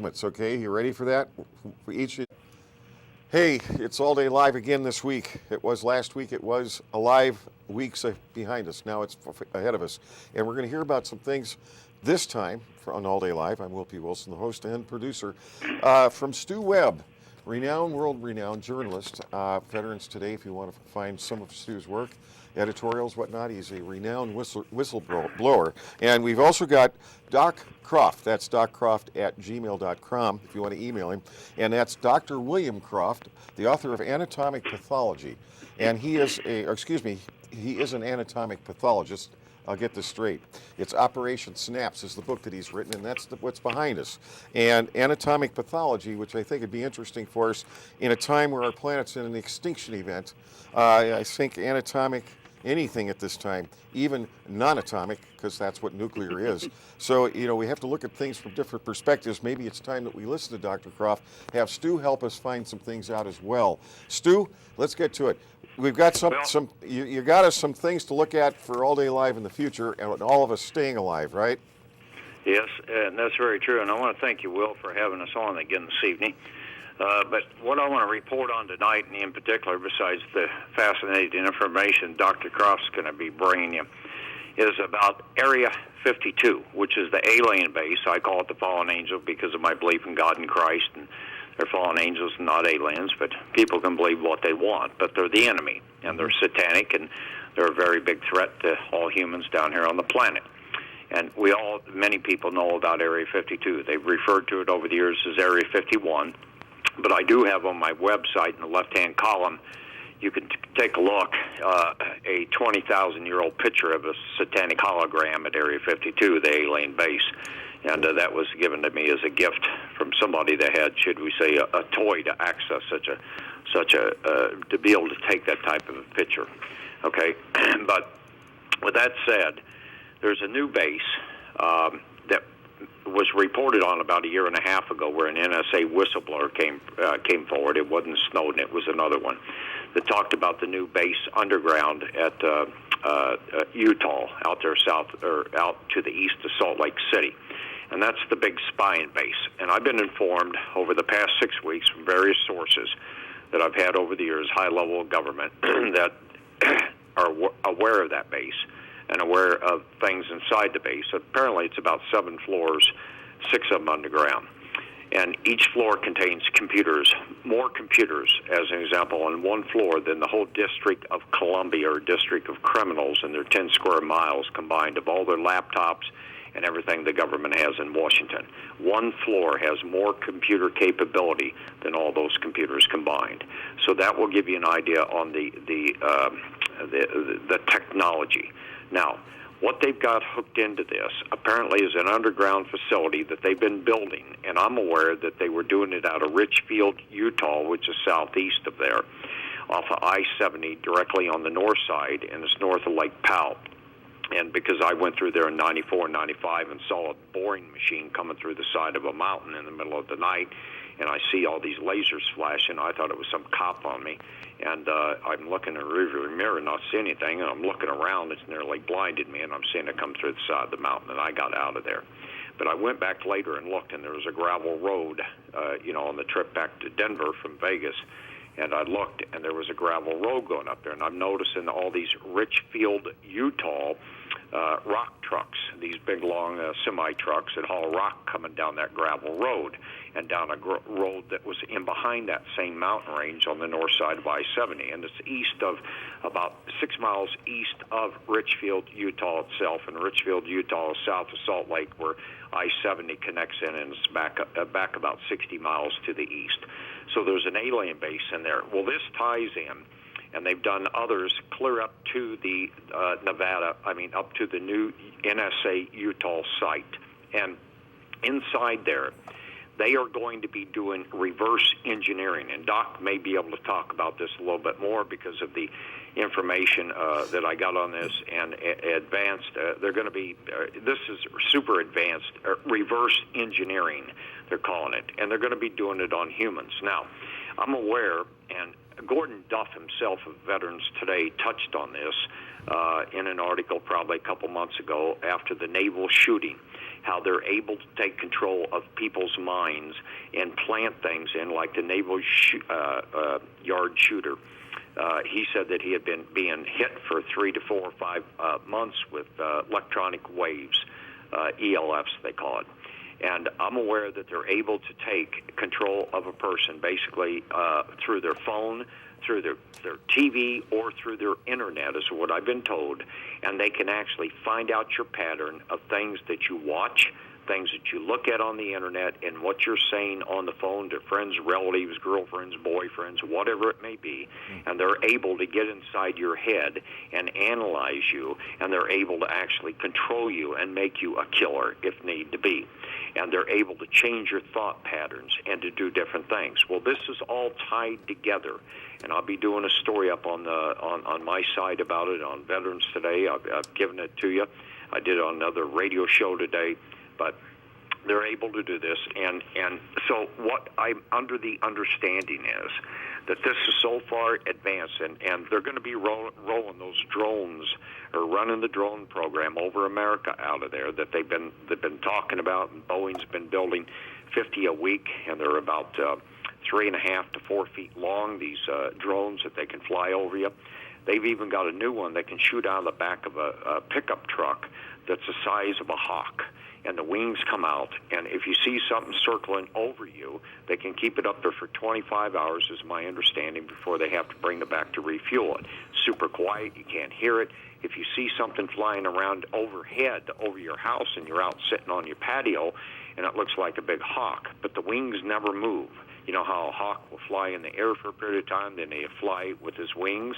segments, okay? You ready for that? For each. Hey, it's All Day Live again this week. It was last week. It was alive weeks behind us. Now it's ahead of us. And we're going to hear about some things this time on All Day Live. I'm WillPWilson, the host and producer, from Stew-Webb, world-renowned journalist, Veterans Today, if you want to find some of Stew's work, editorials, whatnot. He's a renowned whistleblower. And we've also got Doc Croft. That's doccroft@gmail.com if you want to email him. And that's Dr. William Croft, the author of Anatomic-Pathology. And he is an anatomic pathologist. I'll get this straight. It's Operation-Synapse is the book that he's written, and that's what's behind us. And anatomic pathology, which I think would be interesting for us in a time where our planet's in an extinction event. I think anything at this time, even non-atomic, because that's what nuclear is. So, we have to look at things from different perspectives. Maybe it's time that we listen to Dr. Croft, have Stu help us find some things out as well. Stu, let's get to it. We've got you got us some things to look at for All Day Live in the future, and all of us staying alive, right? Yes, and that's very true. And I want to thank you, Will, for having us on again this evening. But what I want to report on tonight, and in particular, besides the fascinating information Dr. Croft's going to be bringing you, is about Area 52, which is the alien base. I call it the fallen angel because of my belief in God and Christ, and they're fallen angels and not aliens, but people can believe what they want, but they're the enemy, and they're satanic, and they're a very big threat to all humans down here on the planet. And many people know about Area 52. They've referred to it over the years as Area 51, but I do have on my website in the left-hand column, you can take a look, a 20,000-year-old picture of a satanic hologram at Area 52, the alien base. And that was given to me as a gift from somebody that had, should we say, a toy to access to be able to take that type of a picture. Okay, but with that said, there's a new base that was reported on about a year and a half ago, where an NSA whistleblower came forward. It wasn't Snowden; it was another one that talked about the new base underground at Utah, out there out to the east of Salt Lake City. And that's the big spying base. And I've been informed over the past 6 weeks from various sources that I've had over the years, high-level government, that are aware of that base and aware of things inside the base. Apparently it's about 7 floors, 6 of them underground. And each floor contains computers, more computers, as an example, on one floor than the whole District of Columbia or District of Criminals and their 10 square miles combined of all their laptops and everything the government has in Washington. One floor has more computer capability than all those computers combined. So that will give you an idea on the technology. Now, what they've got hooked into this apparently is an underground facility that they've been building, and I'm aware that they were doing it out of Richfield, Utah, which is southeast of there, off of I-70 directly on the north side, and it's north of Lake Powell. And because I went through there in 94 and 95 and saw a boring machine coming through the side of a mountain in the middle of the night, and I see all these lasers flashing, I thought it was some cop on me. And I'm looking in the rearview mirror and not seeing anything, and I'm looking around. It's nearly blinded me, and I'm seeing it come through the side of the mountain, and I got out of there. But I went back later and looked, and there was a gravel road, on the trip back to Denver from Vegas. And I looked, and there was a gravel road going up there. And I'm noticing all these Richfield, Utah rock trucks, these big, long semi-trucks that haul rock coming down that gravel road and down a road that was in behind that same mountain range on the north side of I-70. And it's east of, about 6 miles east of Richfield, Utah itself. And Richfield, Utah is south of Salt Lake, where I-70 connects in, and it's back about 60 miles to the east. So there's an alien base in there. Well, this ties in, and they've done others clear up to the up to the new NSA Utah site. And inside there, they are going to be doing reverse engineering. And Doc may be able to talk about this a little bit more because of the information that I got on this, and advanced. They're going to be, this is super advanced, reverse engineering, they're calling it. And they're going to be doing it on humans. Now, I'm aware, and Gordon Duff himself of Veterans Today touched on this in an article probably a couple months ago after the naval shooting, how they're able to take control of people's minds and plant things in, like the naval yard shooter. He said that he had been being hit for 3 to 4 or 5 months with electronic waves, ELFs they call it. And I'm aware that they're able to take control of a person basically through their phone, through their TV, or through their internet, is what I've been told. And they can actually find out your pattern of things that you watch, things that you look at on the internet, and what you're saying on the phone to friends, relatives, girlfriends, boyfriends, whatever it may be. And they're able to get inside your head and analyze you, and they're able to actually control you and make you a killer if need to be. And they're able to change your thought patterns and to do different things. Well, this is all tied together, and I'll be doing a story up on my site about it on Veterans Today. I've given it to you. I did it on another radio show today, but they're able to do this. And so what I'm under the understanding is that this is so far advanced, and they're going to be rolling those drones, or running the drone program over America out of there that they've been talking about, and Boeing's been building 50 a week, and they're about 3.5 to 4 feet long, these drones that they can fly over you. They've even got a new one that can shoot out of the back of a pickup truck that's the size of a hawk, and the wings come out, and if you see something circling over you, they can keep it up there for 25 hours, is my understanding, before they have to bring it back to refuel it. Super quiet, you can't hear it. If you see something flying around overhead over your house and you're out sitting on your patio and it looks like a big hawk, but the wings never move. You know how a hawk will fly in the air for a period of time, then they fly with his wings?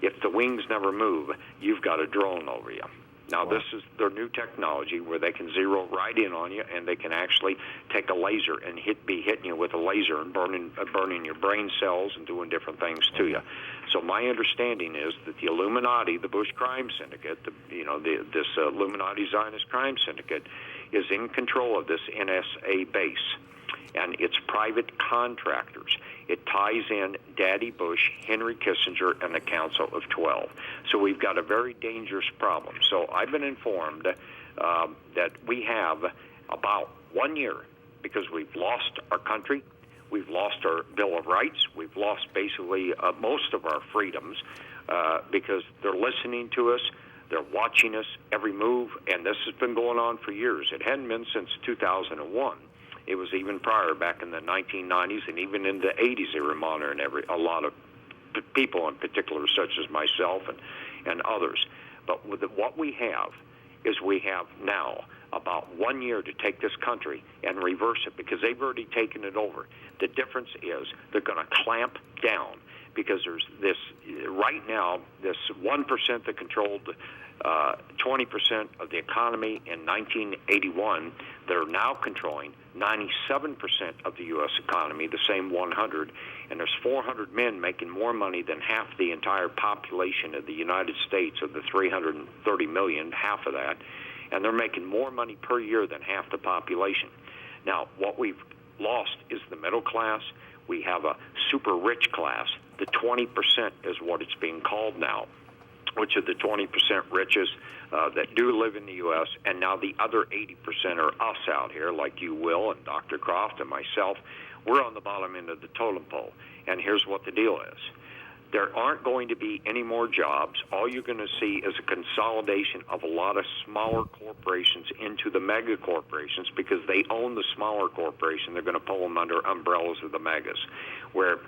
If the wings never move, you've got a drone over you. Now, this is their new technology where they can zero right in on you, and they can actually take a laser and be hitting you with a laser and burning your brain cells and doing different things to you. So my understanding is that the Illuminati, the Bush crime syndicate, this Illuminati-Zionist crime syndicate, is in control of this NSA base, and it's private contractors. It ties in Daddy Bush, Henry Kissinger, and the Council of 12. So we've got a very dangerous problem. So I've been informed that we have about 1 year, because we've lost our country, we've lost our Bill of Rights, we've lost basically most of our freedoms because they're listening to us, they're watching us every move, and this has been going on for years. It hadn't been since 2001. It was even prior, back in the 1990s, and even in the 80s they were monitoring a lot of people in particular, such as myself and others. But what we have is we have now about 1 year to take this country and reverse it, because they've already taken it over. The difference is they're going to clamp down, because there's this, right now, this 1% that controlled 20% of the economy in 1981, they're now controlling 97% of the U.S. economy, the same 100, and there's 400 men making more money than half the entire population of the United States, of the 330 million, half of that, and they're making more money per year than half the population. Now, what we've lost is the middle class. We have a super rich class. The 20% is what it's being called now, which are the 20% richest that do live in the U.S., and now the other 80% are us out here, like you, Will, and Dr. Croft, and myself. We're on the bottom end of the totem pole, and here's what the deal is. There aren't going to be any more jobs. All you're going to see is a consolidation of a lot of smaller corporations into the mega corporations, because they own the smaller corporation. They're going to pull them under umbrellas of the megas, where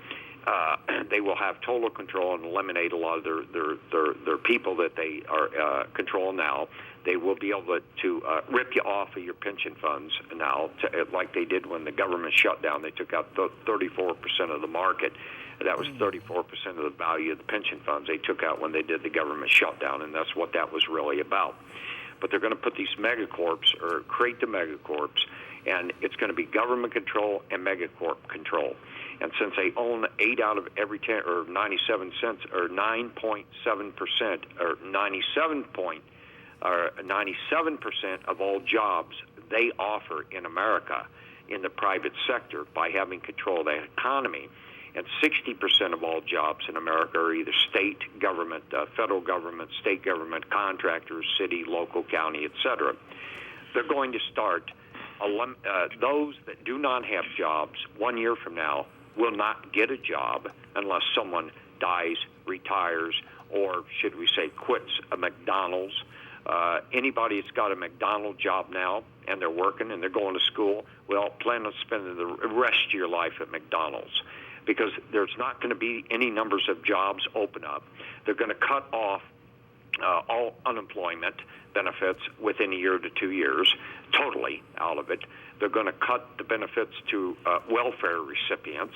they will have total control and eliminate a lot of their people that they are controlling now. They will be able to rip you off of your pension funds now, like they did when the government shut down. They took out 34% of the market. That was 34% of the value of the pension funds they took out when they did the government shutdown, and that's what that was really about. But they're going to put these megacorps, or create the megacorps, and it's going to be government control and megacorp control. And since they own 8 out of every 10, or 97 cents, or 9.7%, or 97% of all jobs they offer in America in the private sector by having control of the economy, And 60% of all jobs in America are either state government, federal government, state government, contractors, city, local, county, etc. They're going to start, those that do not have jobs 1 year from now will not get a job unless someone dies, retires, or should we say quits a McDonald's. Anybody that's got a McDonald's job now and they're working and they're going to school, well, plan on spending the rest of your life at McDonald's, because there's not going to be any numbers of jobs open up. They're going to cut off all unemployment benefits within a year to 2 years, totally out of it. They're going to cut the benefits to welfare recipients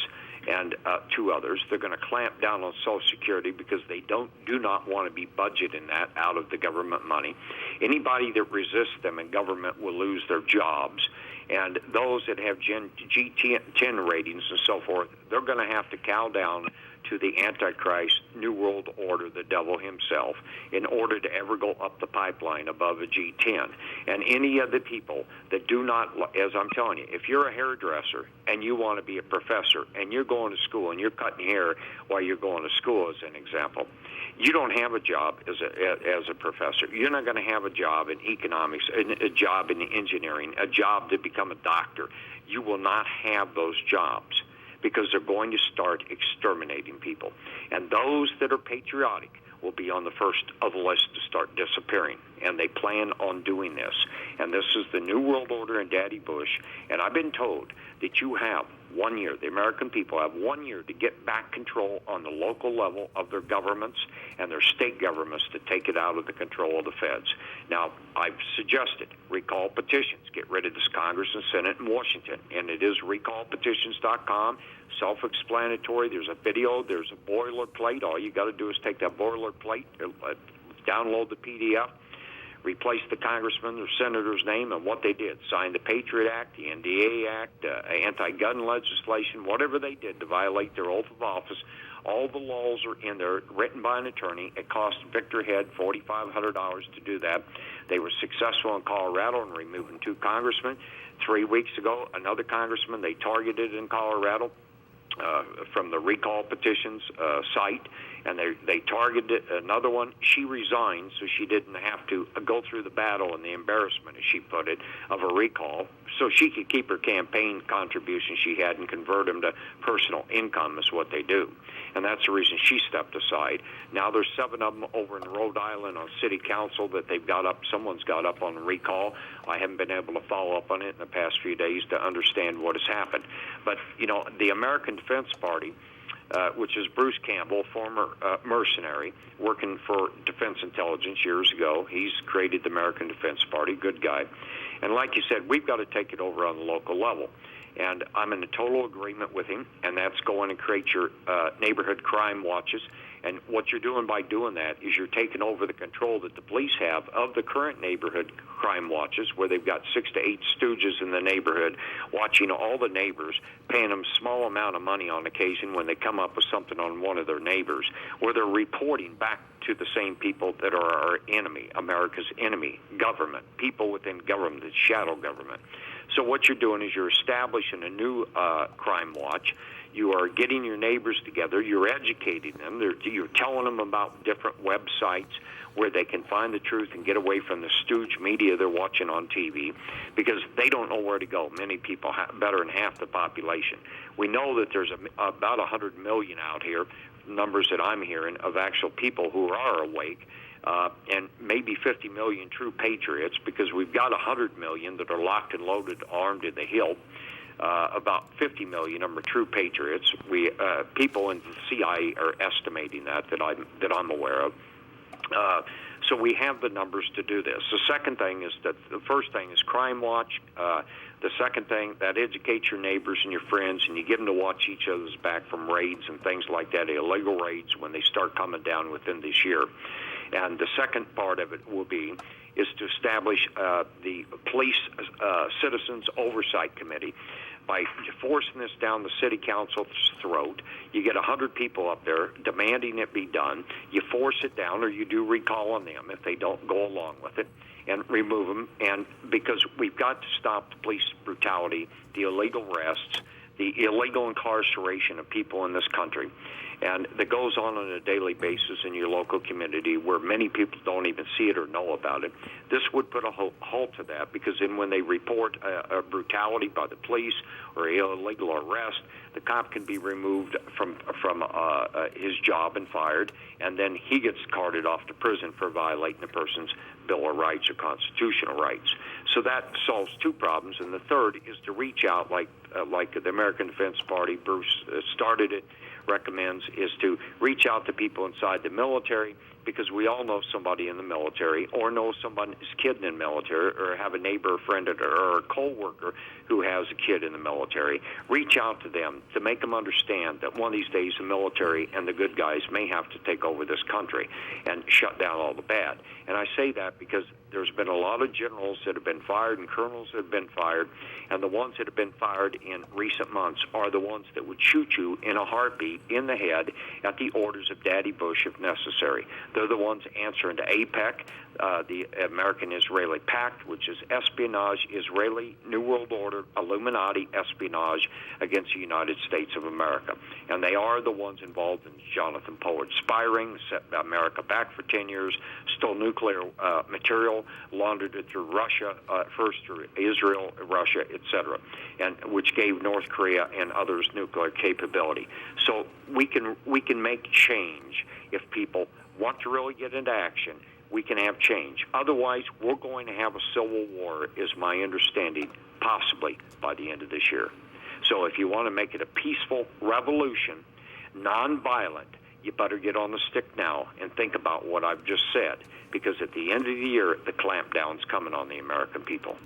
and to others. They're going to clamp down on Social Security because they do not want to be budgeting that out of the government money. Anybody that resists them in government will lose their jobs. And those that have G10 ratings and so forth, they're going to have to cow down to the Antichrist, New World Order, the devil himself, in order to ever go up the pipeline above a G10. And any of the people that do not, as I'm telling you, if you're a hairdresser and you want to be a professor and you're going to school and you're cutting hair while you're going to school, as an example, you don't have a job as a professor. You're not going to have a job in economics, a job in engineering, a job to become a doctor. You will not have those jobs because they're going to start exterminating people. And those that are patriotic will be on the first of the list to start disappearing. And they plan on doing this. And this is the New World Order and Daddy Bush. And I've been told that you have 1 year, the American people have 1 year to get back control on the local level of their governments and their state governments to take it out of the control of the feds. Now, I've suggested recall petitions. Get rid of this Congress and Senate in Washington. And it is recallpetitions.com. Self-explanatory. There's a video. There's a boilerplate. All you got to do is take that boilerplate, download the PDF, replace the congressman or senator's name and what they did. Signed the Patriot Act, the NDA Act, anti-gun legislation, whatever they did to violate their oath of office. All the laws are in there, written by an attorney. It cost Victor Head $4,500 to do that. They were successful in Colorado in removing 2 congressmen. 3 weeks ago, another congressman they targeted in Colorado from the recall petitions site, and they targeted another one. She resigned so she didn't have to go through the battle and the embarrassment, as she put it, of a recall, so she could keep her campaign contributions she had and convert them to personal income, is what they do. And that's the reason she stepped aside. Now there's 7 of them over in Rhode Island on city council that they've got up. Someone's got up on recall. I haven't been able to follow up on it in the past few days to understand what has happened. But, you know, the American Defense Party, which is Bruce Campbell, former mercenary, working for Defense Intelligence years ago. He's created the American Defense Party, good guy. And like you said, we've got to take it over on the local level. And I'm in a total agreement with him, and that's going to create your neighborhood crime watches. And what you're doing by doing that is you're taking over the control that the police have of the current neighborhood crime watches, where they've got 6 to 8 stooges in the neighborhood watching all the neighbors, paying them a small amount of money on occasion when they come up with something on one of their neighbors, where they're reporting back to the same people that are our enemy, America's enemy, government, people within government, the shadow government. So what you're doing is you're establishing a new crime watch. You are getting your neighbors together. You're educating them. You're telling them about different websites where they can find the truth and get away from the stooge media they're watching on TV, because they don't know where to go. Many people, better than half the population. We know that there's about 100 million out here, numbers that I'm hearing, of actual people who are awake. And maybe 50 million true patriots, because we've got 100 million that are locked and loaded, armed to the hilt. About 50 million of them are true patriots. People in the CIA are estimating that I'm aware of. So we have the numbers to do this. The second thing is that the first thing is Crime Watch. The second thing, that educates your neighbors and your friends, and you get them to watch each other's back from raids and things like that, illegal raids, when they start coming down within this year. And the second part of it is to establish the Police Citizens Oversight Committee. By forcing this down the city council's throat, you get 100 people up there demanding it be done. You force it down, or you do recall on them if they don't go along with it, and remove them. And because we've got to stop the police brutality, the illegal arrests, the illegal incarceration of people in this country, and that goes on a daily basis in your local community where many people don't even see it or know about it. This would put a halt to that, because then when they report a brutality by the police or illegal arrest, the cop can be removed from his job and fired, and then he gets carted off to prison for violating the person's Bill of Rights or constitutional rights. So that solves two problems, and the third is to reach out, like the American Defense Party, Bruce started it, recommends, is to reach out to people inside the military, because we all know somebody in the military, or know somebody's kid in the military, or have a neighbor, a friend, or a co-worker who has a kid in the military. Reach out to them to make them understand that one of these days the military and the good guys may have to take over this country and shut down all the bad. And I say that because there's been a lot of generals that have been fired and colonels that have been fired, and the ones that have been fired in recent months are the ones that would shoot you in a heartbeat in the head at the orders of Daddy Bush if necessary. They're the ones answering to APEC, the American-Israeli Pact, which is espionage, Israeli New World Order, Illuminati espionage against the United States of America. And they are the ones involved in Jonathan Pollard spy ring, set America back for 10 years, stole nuclear material, laundered it through Russia, first through Israel, Russia, etc., and which gave North Korea and others nuclear capability. So we can make change if people want to really get into action. We can have change. Otherwise, we're going to have a civil war, is my understanding, possibly by the end of this year. So if you want to make it a peaceful revolution, nonviolent, you better get on the stick now and think about what I've just said, because at the end of the year, the clampdown's coming on the American people.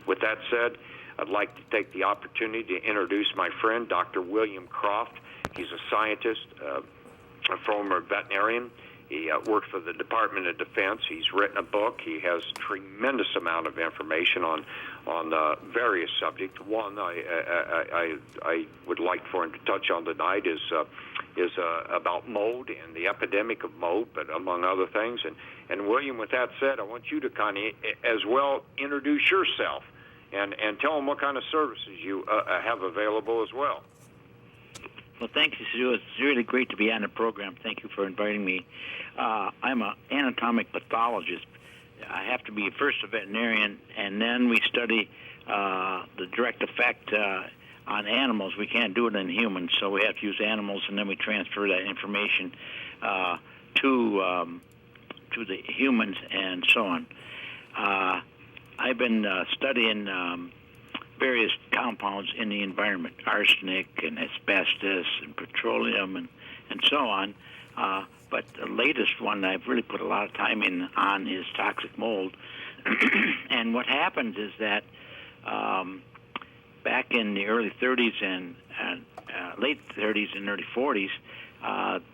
With that said, I'd like to take the opportunity to introduce my friend, Dr. William Croft. He's a scientist, a former veterinarian. He worked for the Department of Defense. He's written a book. He has a tremendous amount of information on various subjects. One I would like for him to touch on tonight is about mold and the epidemic of mold, but among other things. And William, with that said, I want you to kind of as well introduce yourself and tell them what kind of services you have available as well. Well, thank you, Stu. It's really great to be on the program. Thank you for inviting me. I'm an anatomic pathologist. I have to be first a veterinarian, and then we study the direct effect on animals. We can't do it in humans, so we have to use animals, and then we transfer that information to the humans and so on. I've been studying various compounds in the environment, arsenic and asbestos and petroleum and so on. But the latest one I've really put a lot of time on is toxic mold. And what happens is that back in the early 30s and late 30s and early 40s,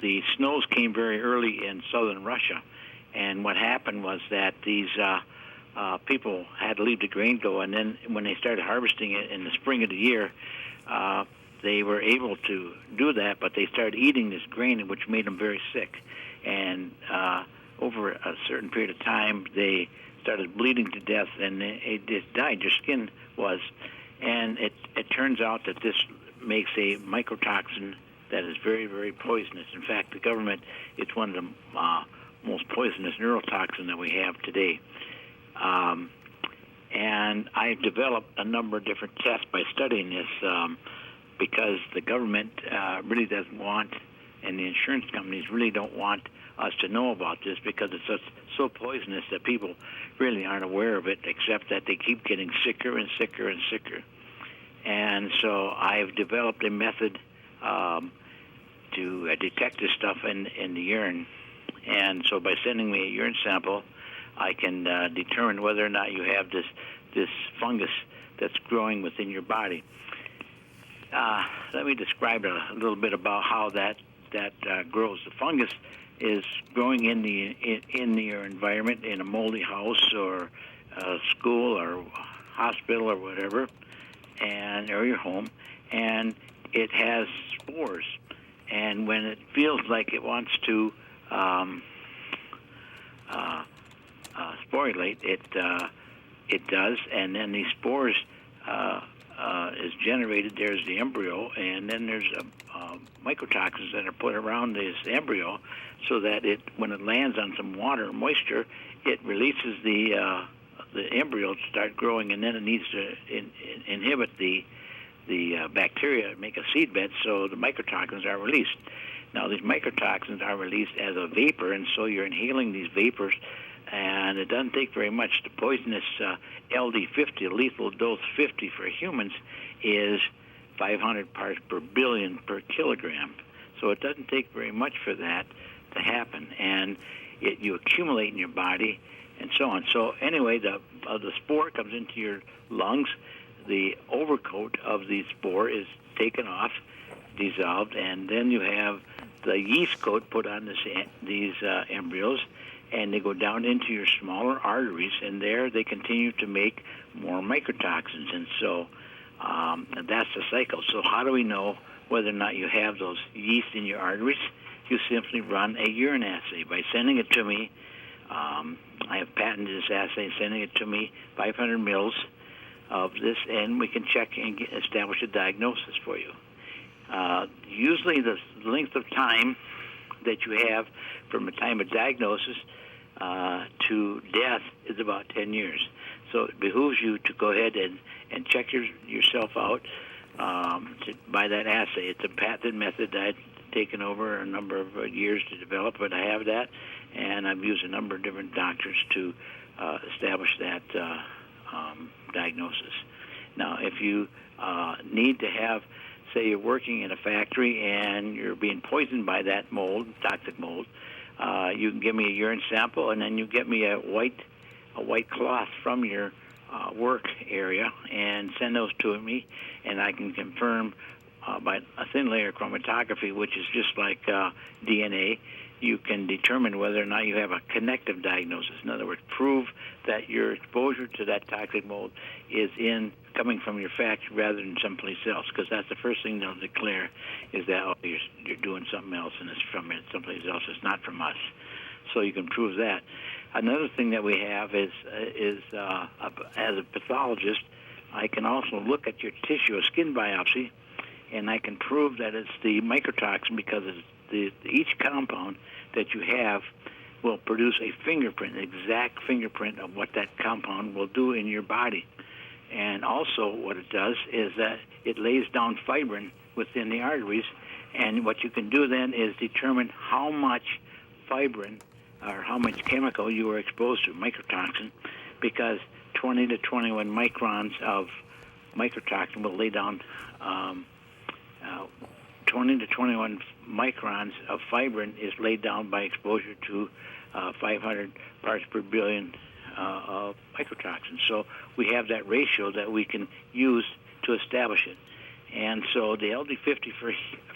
the snows came very early in southern Russia. And what happened was that these people had to leave the grain go, and then when they started harvesting it in the spring of the year, they were able to do that, but they started eating this grain, which made them very sick. And over a certain period of time, they started bleeding to death, and they just died. Their skin was. And it turns out that this makes a mycotoxin that is very, very poisonous. In fact, the government, it's one of the most poisonous neurotoxin that we have today. And I've developed a number of different tests by studying this because the government really doesn't want, and the insurance companies really don't want us to know about this because it's so poisonous that people really aren't aware of it, except that they keep getting sicker and sicker and sicker. And so I've developed a method to detect this stuff in the urine. And so by sending me a urine sample, I can determine whether or not you have this fungus that's growing within your body. Let me describe a little bit about how that grows. The fungus is growing in your environment, in a moldy house or a school or hospital or whatever, or your home, and it has spores. And when it feels like it wants to sporulate, it does, and then these spores is generated, there's the embryo, and then there's mycotoxins that are put around this embryo, so that when it lands on some water or moisture, it releases the embryo to start growing, and then it needs to inhibit the bacteria, make a seed bed, so the mycotoxins are released. Now, these mycotoxins are released as a vapor, and so you're inhaling these vapors, and it doesn't take very much. The poisonous LD50, lethal dose 50 for humans, is 500 parts per billion per kilogram. So it doesn't take very much for that to happen, and you accumulate in your body, and so on. So anyway, the spore comes into your lungs. The overcoat of the spore is taken off, dissolved, and then you have the yeast coat put on these embryos, and they go down into your smaller arteries, and there they continue to make more mycotoxins, and so that's the cycle. So how do we know whether or not you have those yeast in your arteries? You simply run a urine assay by sending it to me. I have patented this assay, sending it to me, 500 mils of this, and we can check and establish a diagnosis for you. Usually the length of time that you have from the time of diagnosis to death is about 10 years. So it behooves you to go ahead and check yourself out by that assay. It's a patented method that I've taken over a number of years to develop, but I have that, and I've used a number of different doctors to establish that diagnosis. Now, if you need to have, say you're working in a factory and you're being poisoned by that mold, toxic mold, you can give me a urine sample, and then you get me a white cloth from your work area and send those to me, and I can confirm by a thin layer chromatography, which is just like DNA. You can determine whether or not you have a connective diagnosis. In other words, prove that your exposure to that toxic mold is coming from your factory rather than someplace else, because that's the first thing they'll declare, is that you're doing something else and it's from someplace else. It's not from us. So you can prove that. Another thing that we have is as a pathologist, I can also look at your tissue, a skin biopsy, and I can prove that it's the mycotoxin, because each compound that you have will produce a fingerprint, an exact fingerprint of what that compound will do in your body. And also what it does is that it lays down fibrin within the arteries, and what you can do then is determine how much fibrin or how much chemical you were exposed to, mycotoxin, because 20 to 21 microns of mycotoxin will lay down 20 to 21 microns of fibrin is laid down by exposure to 500 parts per billion of mycotoxins. So we have that ratio that we can use to establish it. And so the LD50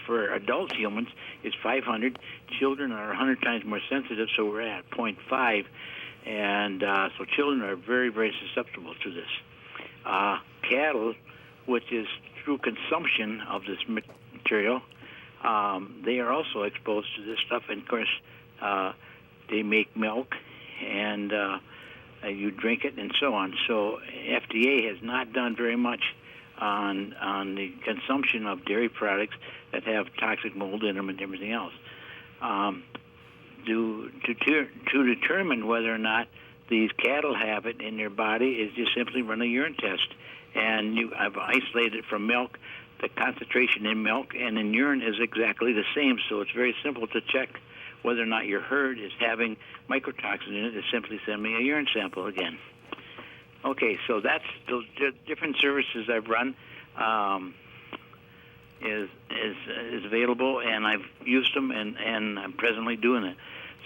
for adult humans is 500. Children are 100 times more sensitive, so we're at 0.5. And so children are very, very susceptible to this. Cattle, which is through consumption of this material, they are also exposed to this stuff. And, of course, they make milk, and you drink it, and so on. So FDA has not done very much on the consumption of dairy products that have toxic mold in them and everything else. To determine whether or not these cattle have it in their body is just simply run a urine test. And I've isolated from milk the concentration in milk, and in urine is exactly the same. So it's very simple to check whether or not your herd is having mycotoxin in it. Is simply send me a urine sample again. Okay, so that's the different services I've run is available, and I've used them, and I'm presently doing it.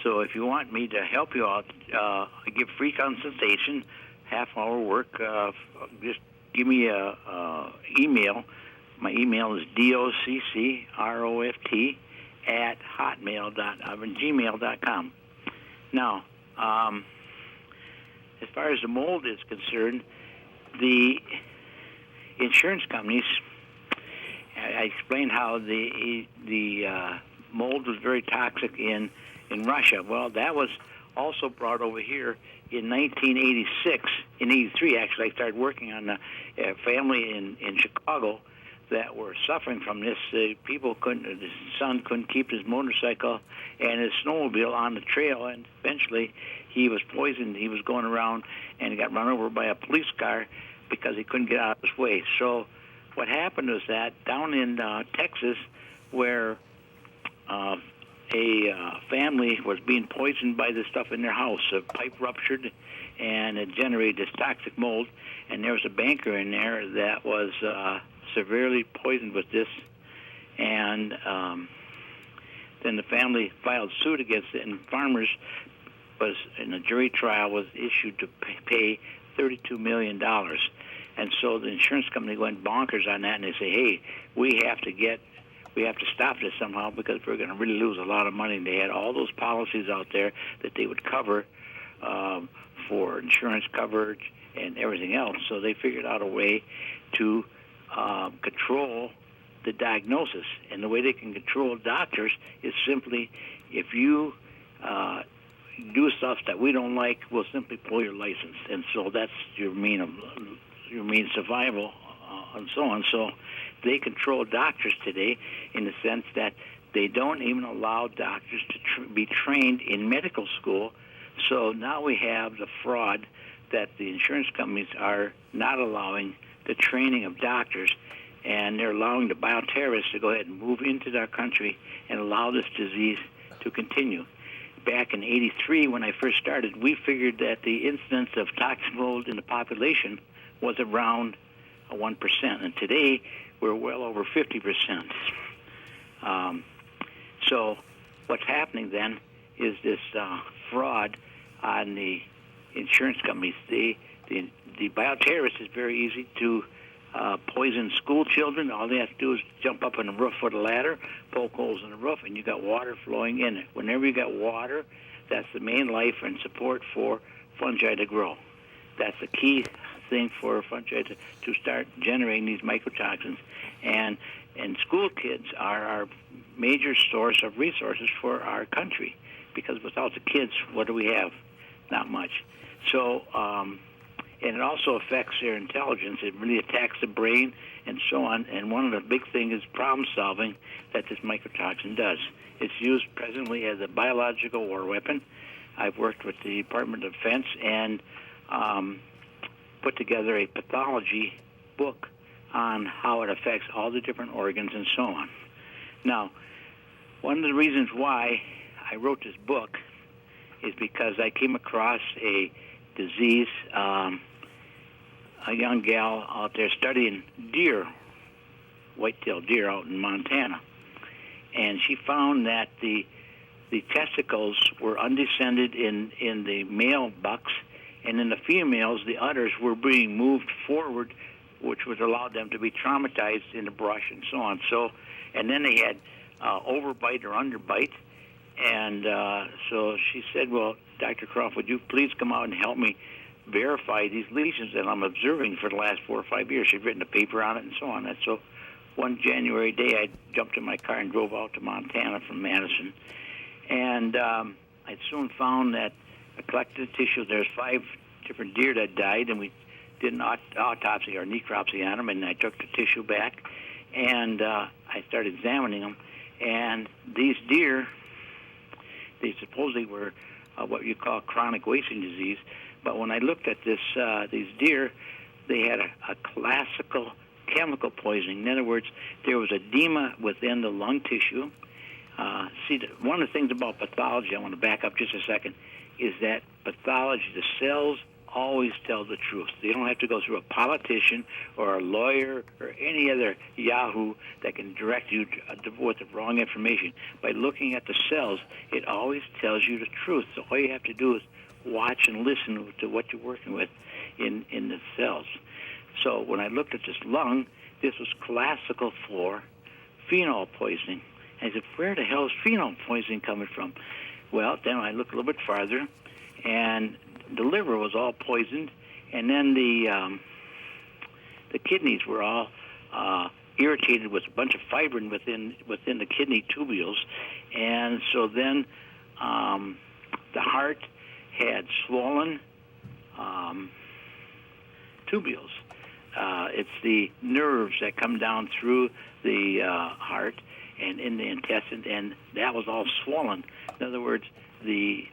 So if you want me to help you out, I give free consultation, half-hour work. Just give me a email. My email is doccroft@gmail.com. Now, as far as the mold is concerned, the insurance companies, I explained how the mold was very toxic in Russia. Well, that was also brought over here in 1986, in 83 actually. I started working on a family in Chicago that were suffering from this. The son couldn't keep his motorcycle and his snowmobile on the trail, and eventually he was poisoned. He was going around and he got run over by a police car because he couldn't get out of his way. So what happened was that down in Texas, where a family was being poisoned by this stuff in their house, a pipe ruptured and it generated this toxic mold, and there was a banker in there that was severely poisoned with this, and then the family filed suit against it, and farmers was in a jury trial was issued to pay $32 million. And so the insurance company went bonkers on that, and they say, hey, we have to stop this somehow because we're going to really lose a lot of money. And they had all those policies out there that they would cover for insurance coverage and everything else. So they figured out a way to control the diagnosis. And the way they can control doctors is simply, if you do stuff that we don't like, we'll simply pull your license. And so that's your means survival, and so on. So they control doctors today in the sense that they don't even allow doctors to be trained in medical school. So now we have the fraud that the insurance companies are not allowing the training of doctors, and they're allowing the bioterrorists to go ahead and move into our country and allow this disease to continue. Back in 83, when I first started, we figured that the incidence of toxic mold in the population was around 1%, and today we're well over 50%. So what's happening then is this fraud on the insurance companies. The bioterrorist is very easy to poison school children. All they have to do is jump up on the roof with a ladder, poke holes in the roof, and you got water flowing in it. Whenever you got water, that's the main life and support for fungi to grow. That's the key thing for fungi to start generating these mycotoxins. And school kids are our major source of resources for our country, because without the kids, what do we have? Not much. So, and it also affects their intelligence. It really attacks the brain and so on. And one of the big things is problem solving that this mycotoxin does. It's used presently as a biological war weapon. I've worked with the Department of Defense and put together a pathology book on how it affects all the different organs and so on. Now, one of the reasons why I wrote this book is because I came across a disease, a young gal out there studying deer, white-tailed deer out in Montana. And she found that the testicles were undescended in the male bucks, and in the females, the udders were being moved forward, which would allow them to be traumatized in the brush and so on. So, and then they had overbite or underbite. And so she said, well, Dr. Croft, would you please come out and help me verify these lesions that I'm observing for the last 4 or 5 years? She'd written a paper on it and so on. And so one January day, I jumped in my car and drove out to Montana from Madison. And I soon found that I collected tissue. There's 5 different deer that died, and we did an autopsy or necropsy on them, and I took the tissue back, and I started examining them. And these deer, they supposedly were what you call chronic wasting disease. But when I looked at these deer, they had a classical chemical poisoning. In other words, there was edema within the lung tissue. One of the things about pathology, I want to back up just a second, is that pathology, the cells always tell the truth. They don't have to go through a politician or a lawyer or any other yahoo that can direct you with the wrong information. By looking at the cells, it always tells you the truth. So all you have to do is watch and listen to what you're working with in the cells. So when I looked at this lung, this was classical for phenol poisoning. And I said, where the hell is phenol poisoning coming from? Well, then I looked a little bit farther, and the liver was all poisoned, and then the kidneys were all irritated with a bunch of fibrin within the kidney tubules, and so then the heart had swollen tubules. It's the nerves that come down through the heart and in the intestine, and that was all swollen. In other words, the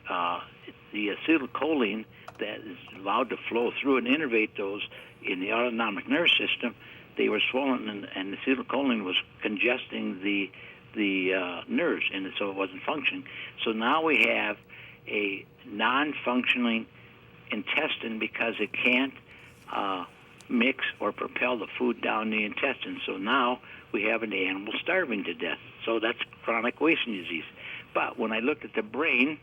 acetylcholine that is allowed to flow through and innervate those in the autonomic nervous system, they were swollen, and the acetylcholine was congesting the nerves, and so it wasn't functioning. So now we have a non-functioning intestine because it can't mix or propel the food down the intestine. So now we have an animal starving to death. So that's chronic wasting disease. But when I looked at the brain,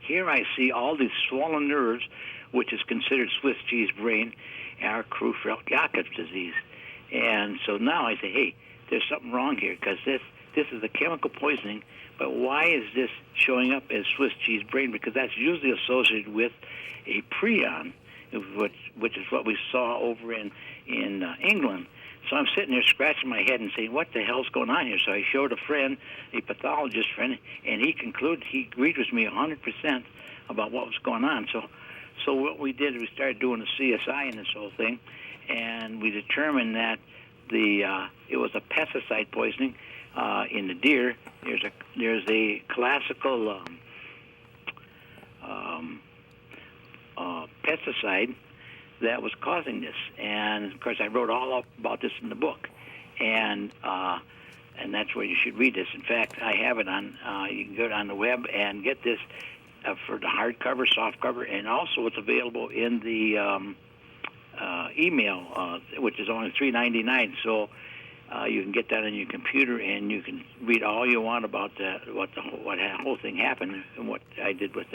here I see all these swollen nerves, which is considered Swiss cheese brain, or Creutzfeldt-Jakob's disease. And so now I say, hey, there's something wrong here, because this is a chemical poisoning, but why is this showing up as Swiss cheese brain? Because that's usually associated with a prion, which is what we saw over in England. So I'm sitting there scratching my head and saying, what the hell's going on here? So I showed a friend, a pathologist friend, and he agreed with me 100% about what was going on. So what we did is we started doing a CSI in this whole thing, and we determined that it was a pesticide poisoning in the deer. There's a classical pesticide that was causing this, and of course I wrote all up about this in the book, and that's where you should read this. In fact, I have it on. You can go on the web and get this for the hardcover, softcover, and also it's available in the email, which is only $3.99. So you can get that on your computer, and you can read all you want about what the whole thing happened and what I did with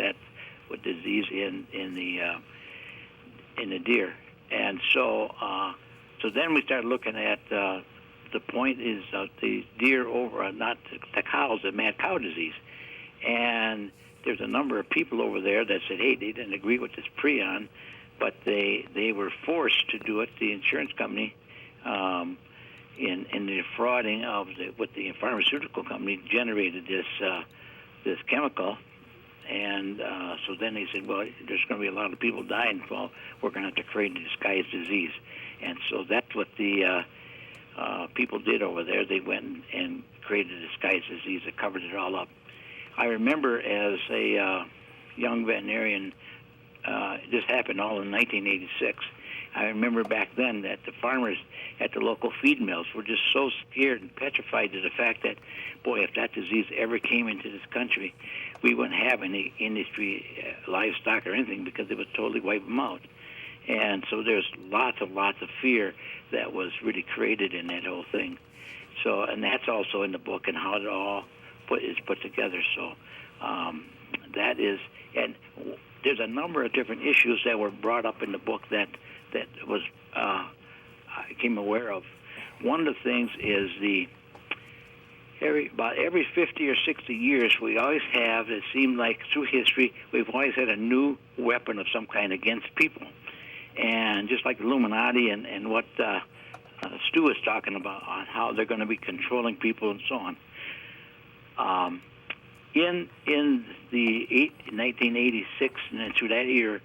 disease in the deer. And so then we started looking at the point is the deer over not the cows, the mad cow disease, and there's a number of people over there that said, hey, they didn't agree with this prion, but they were forced to do it. The insurance company, in the defrauding of what the pharmaceutical company generated this chemical, and so then they said, well, there's going to be a lot of people dying. Well, we're going to have to create a disguised disease, and so that's what the people did over there. They went and created a disguised disease that covered it all up. I remember as a young veterinarian, this happened all in 1986. I remember back then that the farmers at the local feed mills were just so scared and petrified to the fact that, boy, if that disease ever came into this country, we wouldn't have any industry, livestock or anything, because it would totally wipe them out. And so there's lots of fear that was really created in that whole thing. So, and that's also in the book, and how it all is put together. So that is, and there's a number of different issues that were brought up in the book that was I became aware of. One of the things is about every 50 or 60 years, we always have, it seemed like through history, we've always had a new weapon of some kind against people. And just like Illuminati and what Stu is talking about, on how they're going to be controlling people and so on. In the 1986 and through that year,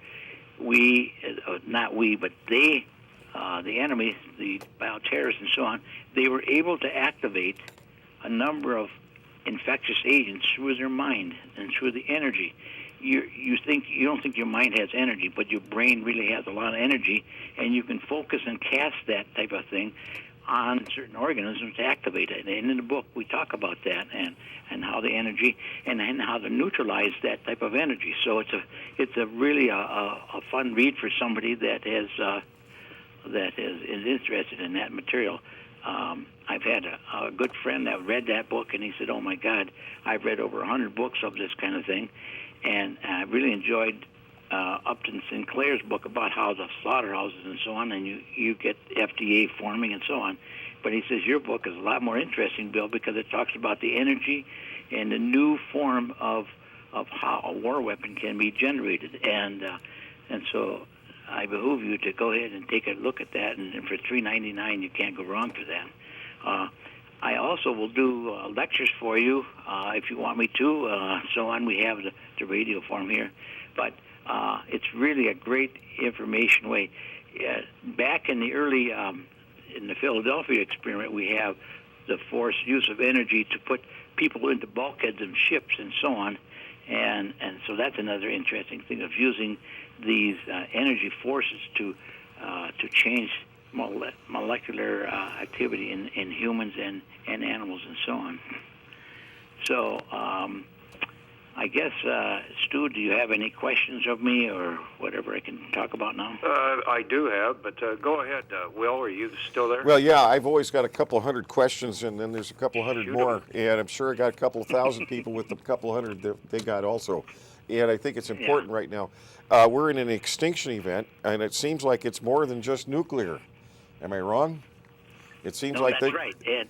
the enemy, the bioterrorists and so on, they were able to activate a number of infectious agents through their mind and through the energy. You don't think your mind has energy, but your brain really has a lot of energy, and you can focus and cast that type of thing on certain organisms to activate it. And in the book, we talk about that and how the energy and how to neutralize that type of energy. So it's a really a fun read for somebody that is interested in that material. I've had a good friend that read that book, and he said, "Oh my God, I've read over 100 books of this kind of thing," and I really enjoyed Upton Sinclair's book about how the slaughterhouses and so on, and you get FDA forming and so on. But he says your book is a lot more interesting, Bill, because it talks about the energy and the new form of how a war weapon can be generated, and so I behoove you to go ahead and take a look at that, and for $3.99 you can't go wrong for that. I also will do lectures for you if you want me to. So on, we have the radio form here. But it's really a great information way. Back in the early, in the Philadelphia experiment, we have the forced use of energy to put people into bulkheads of ships and so on. And so that's another interesting thing of using these energy forces to change molecular activity in humans and animals and so on. So I guess, Stu, do you have any questions of me or whatever I can talk about now? I do have, but go ahead, Will. Are you still there? Well, yeah, I've always got a couple hundred questions, and then there's a couple hundred Shoot more, 'em. and I'm sure I got a couple of thousand people with the couple hundred that they got also. And I think it's important right now. We're in an extinction event, and it seems like it's more than just nuclear. Am I wrong? It seems No, like that's right. And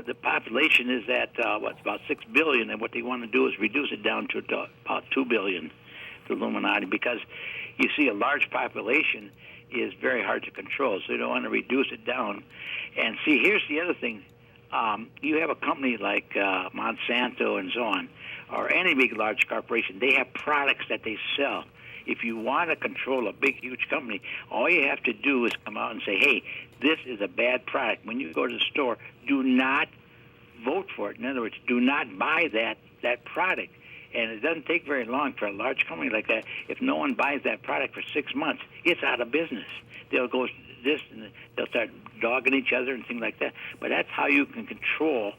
the population is at about 6 billion, and what they want to do is reduce it down to about 2 billion, the Illuminati, because you see a large population is very hard to control, so you don't want to reduce it down. And see, here's the other thing. You have a company like Monsanto and so on, or any big large corporation, they have products that they sell. If you want to control a big, huge company, all you have to do is come out and say, hey, this is a bad product. When you go to the store, do not vote for it. In other words, do not buy that product. And it doesn't take very long for a large company like that. If no one buys that product for 6 months, it's out of business. They'll go this, and they'll start dogging each other and things like that. But that's how you can control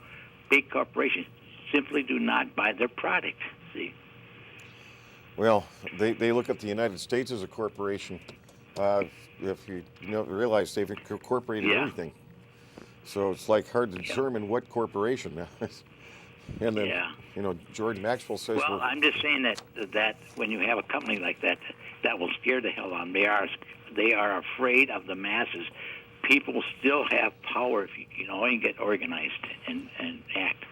big corporations. Simply do not buy their product, see? Well, they look at the United States as a corporation. If you realize they've incorporated everything. So it's like hard to determine what corporation. And then, George Maxwell says... Well, I'm just saying that when you have a company like that, that will scare the hell out of them. They are afraid of the masses. People still have power if you get organized and act.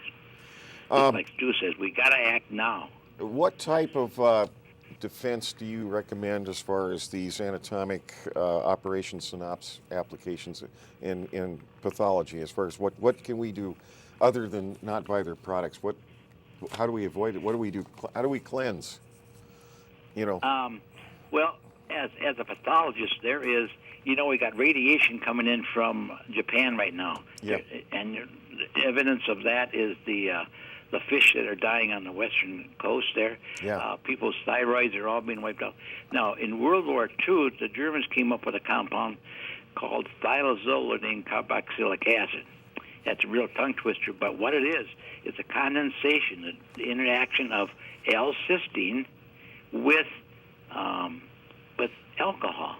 Like Stu says, we got to act now. What type of defense do you recommend as far as these anatomic Operation-Synapse applications in pathology? As far as what can we do other than not buy their products? How do we avoid it? What do we do? How do we cleanse? Well, as a pathologist, there is, we got radiation coming in from Japan right now. Yeah. And the evidence of that is the fish that are dying on the western coast there. Yeah. People's thyroids are all being wiped out. Now, in World War II, the Germans came up with a compound called thiazolidine carboxylic acid. That's a real tongue twister, but what it is, it's a condensation, the interaction of L-cysteine with alcohol.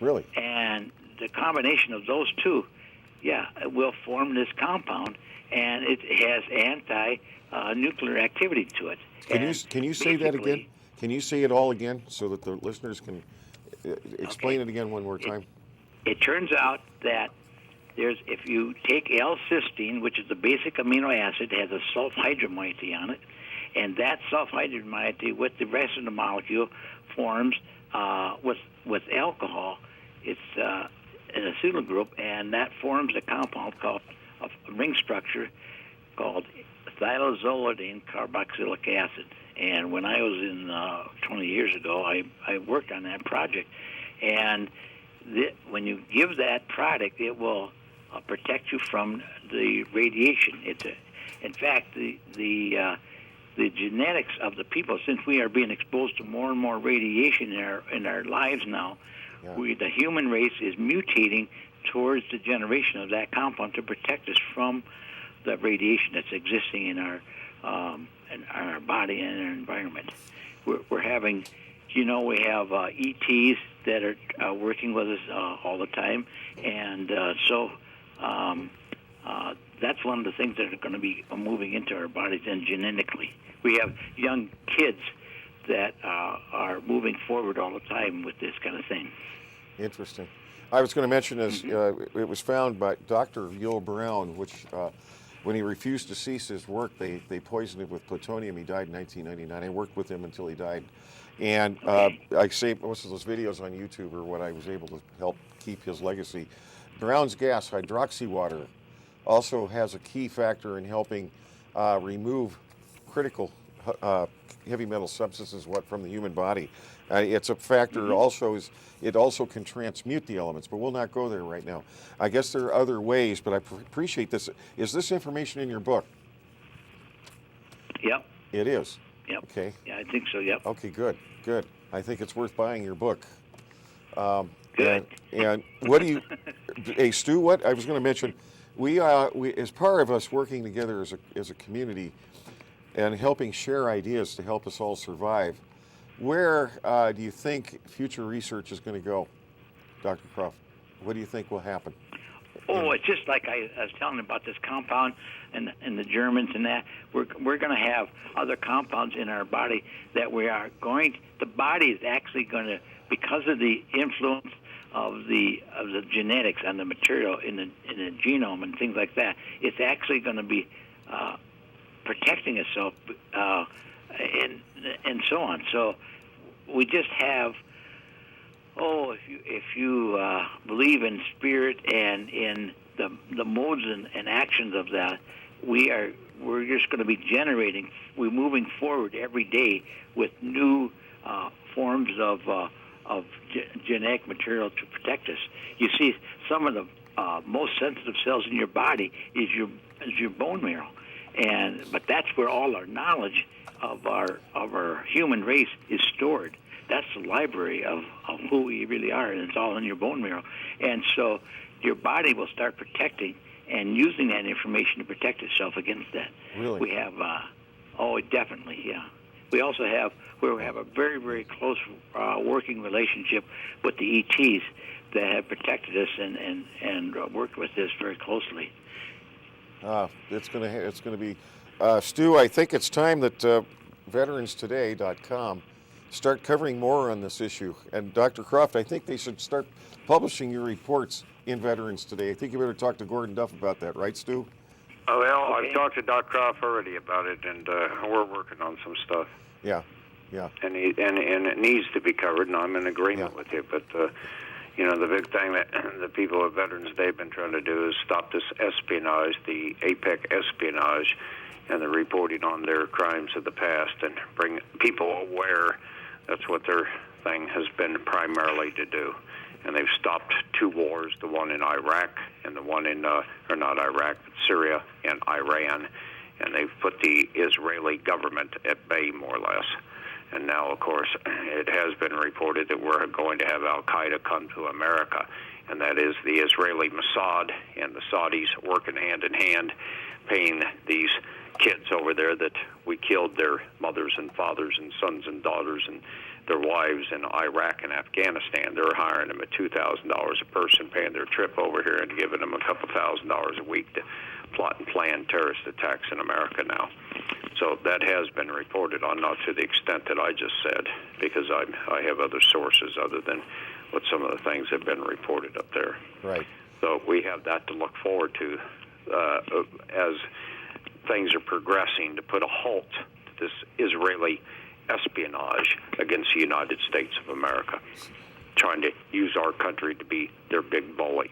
Really? And the combination of those two, will form this compound, and it has anti-nuclear activity to it. Can you say that again? Can you say it all again so that the listeners can explain it again one more time? It turns out that if you take L-cysteine, which is the basic amino acid, has a sulfhydryl moiety on it, and that sulfhydryl moiety with the rest of the molecule forms with alcohol. It's an acyl group, and that forms a compound called a ring structure called thiazolidine carboxylic acid. And when I was in 20 years ago, I worked on that project. And when you give that product, it will protect you from the radiation. In fact, the genetics of the people, since we are being exposed to more and more radiation in our lives now, the human race is mutating towards the generation of that compound to protect us from the radiation that's existing in our body and our environment. We're having, we have ETs that are working with us all the time, and so that's one of the things that are going to be moving into our bodies and genetically. We have young kids that are moving forward all the time with this kind of thing. Interesting. I was going to mention this. It was found by Dr. Yul Brown, which when he refused to cease his work, they poisoned him with plutonium. He died in 1999. I worked with him until he died. And I saved most of those videos on YouTube, or what I was able to help keep his legacy. Brown's gas, hydroxy water, also has a key factor in helping remove critical heavy metal substances from the human body. It's a factor also it also can transmute the elements, but we'll not go there right now. I guess there are other ways, but I appreciate this. Is this information in your book? Yep. It is? Yep. Okay. Yeah, I think so, yep. Okay, good. I think it's worth buying your book. Good. And what do you, hey, Stu, what I was going to mention, we as part of us working together as a community and helping share ideas to help us all survive, where do you think future research is going to go, Dr. Croft? What do you think will happen? Oh, it's just like I was telling about this compound and the Germans and that. We're going to have other compounds in our body that we are going. The body is actually going to, because of the influence of the genetics and the material in the genome and things like that, it's actually going to be protecting itself and so on. So we just have. Oh, if you believe in spirit and in the modes and actions of that, we're just going to be we're moving forward every day with new forms of genetic material to protect us. You see, some of the most sensitive cells in your body is your bone marrow, but that's where all our knowledge of our human race is stored. That's the library of who we really are, and it's all in your bone marrow. And so your body will start protecting and using that information to protect itself against that. Really? We have, definitely, yeah. We also have a very, very close working relationship with the ETs that have protected us and worked with us very closely. It's going to be, Stu, I think it's time that veteranstoday.com start covering more on this issue. And Dr. Croft, I think they should start publishing your reports in Veterans Today. I think you better talk to Gordon Duff about that, right, Stu? Oh, well, Okay. I've talked to Doc Croft already about it, and we're working on some stuff. Yeah. And it needs to be covered, and I'm in agreement with you. But the big thing that the people at Veterans Day have been trying to do is stop this espionage, the APEC espionage, and the reporting on their crimes of the past, and bring people aware. That's what their thing has been primarily to do. And they've stopped 2 wars, the one in Iraq and the one in, or not Iraq, but Syria and Iran. And they've put the Israeli government at bay, more or less. And now, of course, it has been reported that we're going to have Al-Qaeda come to America. And that is the Israeli Mossad and the Saudis working hand in hand, paying these kids over there that we killed their mothers and fathers and sons and daughters and their wives in Iraq and Afghanistan. They're hiring them at $2,000 a person, paying their trip over here and giving them a couple $1,000s a week to plot and plan terrorist attacks in America now. So that has been reported on, not to the extent that I just said, because I have other sources other than what some of the things have been reported up there. Right. So we have that to look forward to as things are progressing, to put a halt to this Israeli espionage against the United States of America, trying to use our country to be their big bully.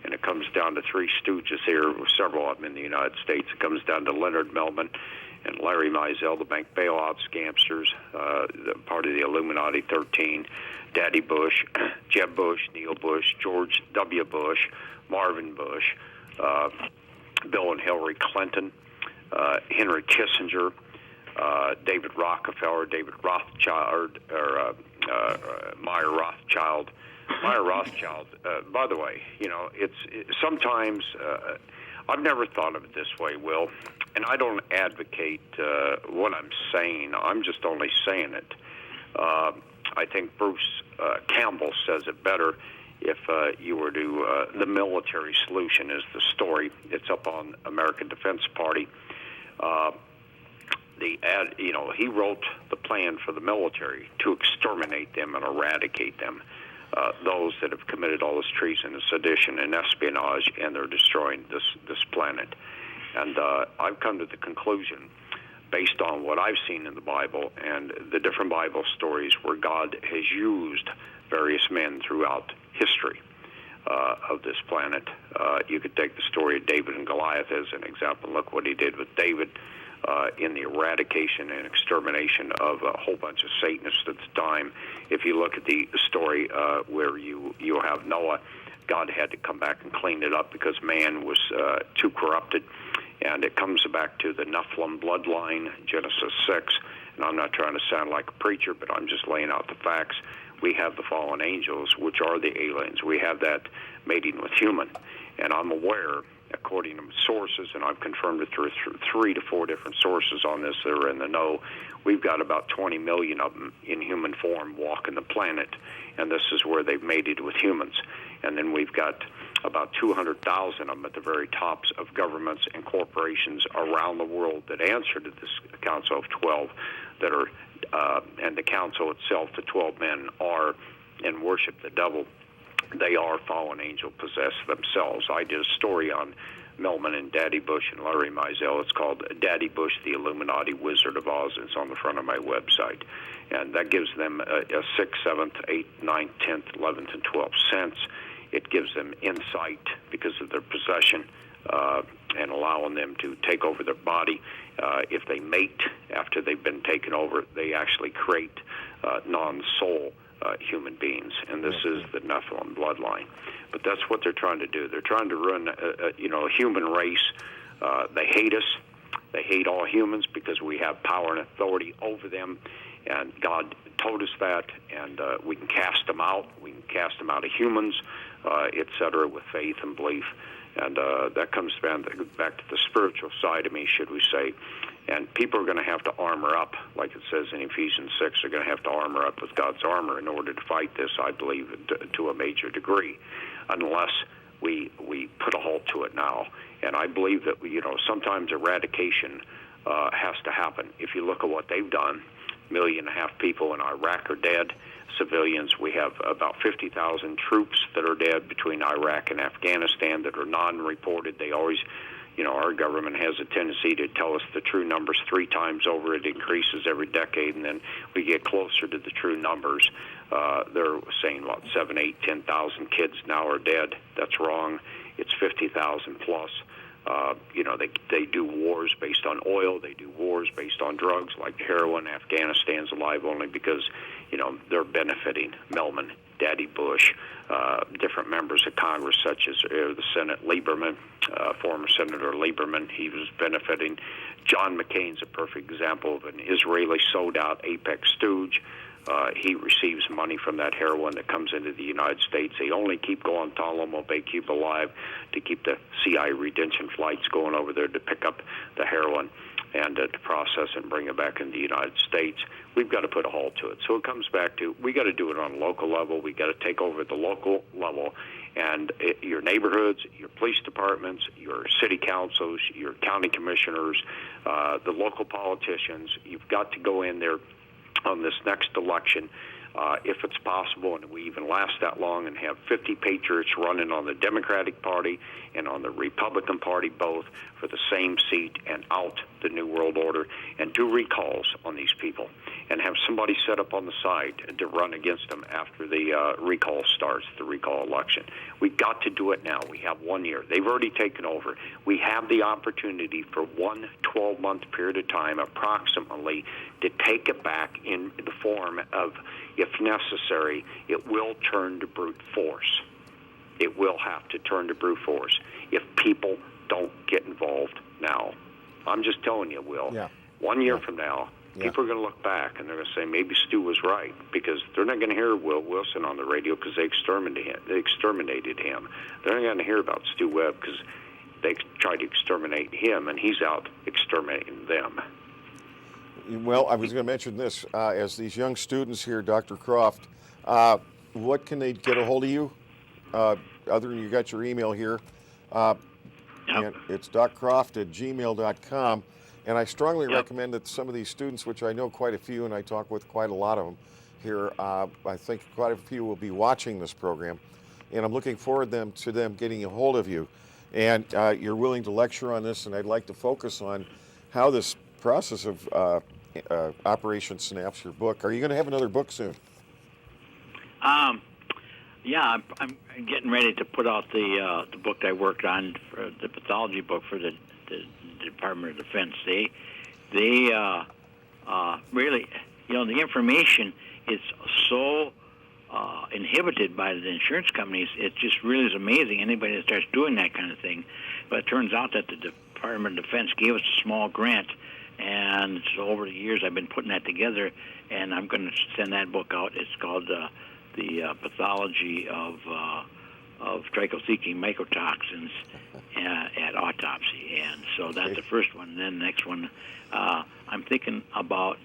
And it comes down to 3 stooges here, several of them in the United States. It comes down to Leonard Mellman and Larry Mizell, the bank bailout scamsters, part of the Illuminati-13, Daddy Bush, Jeb Bush, Neil Bush, George W. Bush, Marvin Bush, Bill and Hillary Clinton, Henry Kissinger, David Rockefeller, David Rothschild, or Meyer Rothschild. Meyer Rothschild, by the way, sometimes I've never thought of it this way, Will, and I don't advocate what I'm saying. I'm just only saying it. I think Bruce Campbell says it better. If you were to, the military solution is the story. It's up on American Defense Party. He wrote the plan for the military to exterminate them and eradicate them, those that have committed all this treason and sedition and espionage, and they're destroying this planet. And I've come to the conclusion, based on what I've seen in the Bible and the different Bible stories where God has used various men throughout history of this planet. You could take the story of David and Goliath as an example. Look what he did with David in the eradication and extermination of a whole bunch of Satanists at the time. If you look at the story where you have Noah, God had to come back and clean it up because man was too corrupted. And it comes back to the Nephilim bloodline, Genesis 6. And I'm not trying to sound like a preacher, but I'm just laying out the facts. We have the fallen angels, which are the aliens. We have that mating with human. And I'm aware, according to sources, and I've confirmed it through 3 to 4 different sources on this that are in the know, we've got about 20 million of them in human form walking the planet. And this is where they've mated with humans. And then we've got about 200,000 of them at the very tops of governments and corporations around the world that answer to this Council of 12 that are, and the council itself, the 12 men, are and worship the devil. They are fallen angel possessed themselves. I did a story on Melman and Daddy Bush and Larry Mizell. It's called Daddy Bush, the Illuminati Wizard of Oz. It's on the front of my website. And that gives them a 6th, 7th, 8th, 9th, 10th, 11th, and 12th sense. It gives them insight because of their possession and allowing them to take over their body. If they mate after they've been taken over, they actually create non-soul human beings, and this is the Nephilim bloodline. But that's what they're trying to do. They're trying to run a human race. They hate us. They hate all humans because we have power and authority over them, and God told us that, and we can cast them out. We can cast them out of humans, etc., with faith and belief. And that comes back to the spiritual side of me, should we say. And people are going to have to armor up, like it says in Ephesians 6. They're going to have to armor up with God's armor in order to fight this, I believe, to a major degree, unless we put a halt to it now. And I believe that, sometimes eradication has to happen. If you look at what they've done, 1.5 million people in Iraq are dead. Civilians, we have about 50,000 troops that are dead between Iraq and Afghanistan that are non-reported. They always, our government has a tendency to tell us the true numbers 3 times over. It increases every decade, and then we get closer to the true numbers. They're saying about 7, 8, 10,000 kids now are dead. That's wrong. It's 50,000 plus. They do wars based on oil. They do wars based on drugs like heroin. Afghanistan's alive only because, they're benefiting Melman, Daddy Bush, different members of Congress, such as the Senate Lieberman, former Senator Lieberman. He was benefiting. John McCain's a perfect example of an Israeli sold-out apex stooge. He receives money from that heroin that comes into the United States. They only keep going, Tom Bay Cuba alive, to keep the CIA redemption flights going over there to pick up the heroin and to process and bring it back into the United States. We've got to put a halt to it. So it comes back to, we got to do it on a local level. We got to take over at the local level, and your neighborhoods, your police departments, your city councils, your county commissioners, the local politicians. You've got to go in there on this next election, if it's possible, and we even last that long, and have 50 patriots running on the Democratic Party and on the Republican Party, both, for the same seat, and out the New World Order, and do recalls on these people, and have somebody set up on the side to run against them after the recall starts, the recall election. We've got to do it now. We have 1 year. They've already taken over. We have the opportunity for 1 12-month period of time, approximately, to take it back in the form of, if necessary, it will turn to brute force. It will have to turn to brute force if people don't get involved now. I'm just telling you, Will. Yeah. 1 year from now, people are going to look back and they're going to say, maybe Stu was right, because they're not going to hear Will Wilson on the radio because they exterminated him. They're not going to hear about Stew-Webb because they tried to exterminate him, and he's out exterminating them. Well, I was going to mention this. As these young students here, Dr. Croft, what can they get a hold of you? Other than you got your email here. And it's doccroft@gmail.com. And I strongly recommend that some of these students, which I know quite a few, and I talk with quite a lot of them here, I think quite a few will be watching this program. And I'm looking forward to them getting a hold of you. And you're willing to lecture on this, and I'd like to focus on how this process of Operation-Synapse, your book. Are you going to have another book soon? Yeah, I'm getting ready to put out the book I worked on, for the pathology book for the Department of Defense. They really, the information is so inhibited by the insurance companies. It just really is amazing. Anybody that starts doing that kind of thing. But it turns out that the Department of Defense gave us a small grant, and so over the years I've been putting that together, and I'm going to send that book out. It's called the Pathology of Trichothecene Mycotoxins at Autopsy. And so that's the first one. And then the next one, I'm thinking about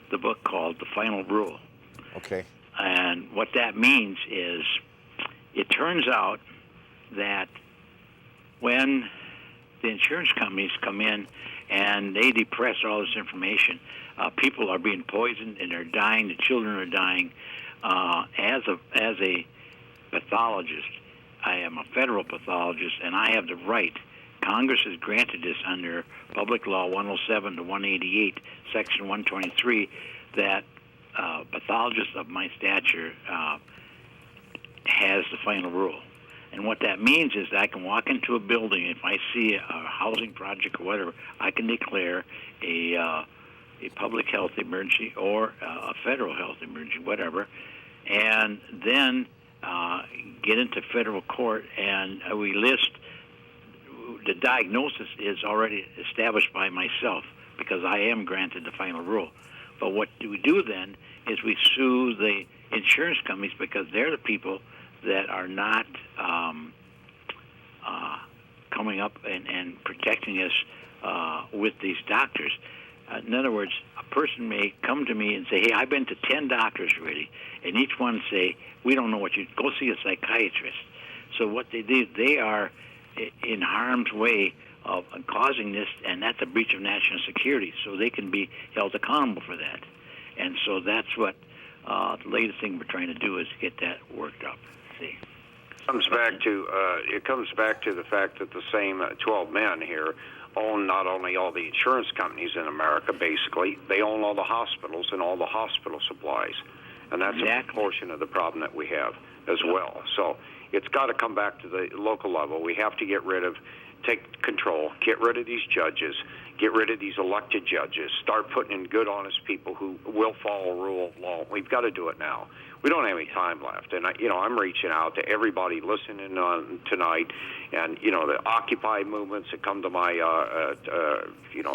the book called The Final Rule. Okay. And what that means is, it turns out that when the insurance companies come in and they depress all this information, people are being poisoned and they're dying. The children are dying. As a pathologist, I am a federal pathologist, and I have the right. Congress has granted this under Public Law 107 to 188, Section 123, that pathologists of my stature has the final rule. And what that means is that I can walk into a building, if I see a housing project or whatever, I can declare a public health emergency or a federal health emergency, whatever, and then get into federal court, and we list the diagnosis is already established by myself because I am granted the final rule. But what we do then is we sue the insurance companies because they're the people that are not coming up and protecting us with these doctors. In other words, a person may come to me and say, hey, I've been to 10 doctors already, and each one say, we don't know what you, go see a psychiatrist. So what they do, they are in harm's way of causing this, and that's a breach of national security, so they can be held accountable for that. And so that's what the latest thing we're trying to do is get that worked up. See? It comes back to the fact that the same 12 men here own not only all the insurance companies in America, basically, they own all the hospitals and all the hospital supplies. And that's a portion of the problem that we have as well. So it's got to come back to the local level. We have to take control, get rid of these judges, get rid of these elected judges, start putting in good, honest people who will follow rule of law. We've got to do it now. We don't have any time left. And, I'm reaching out to everybody listening on tonight, and, the Occupy movements that come to my,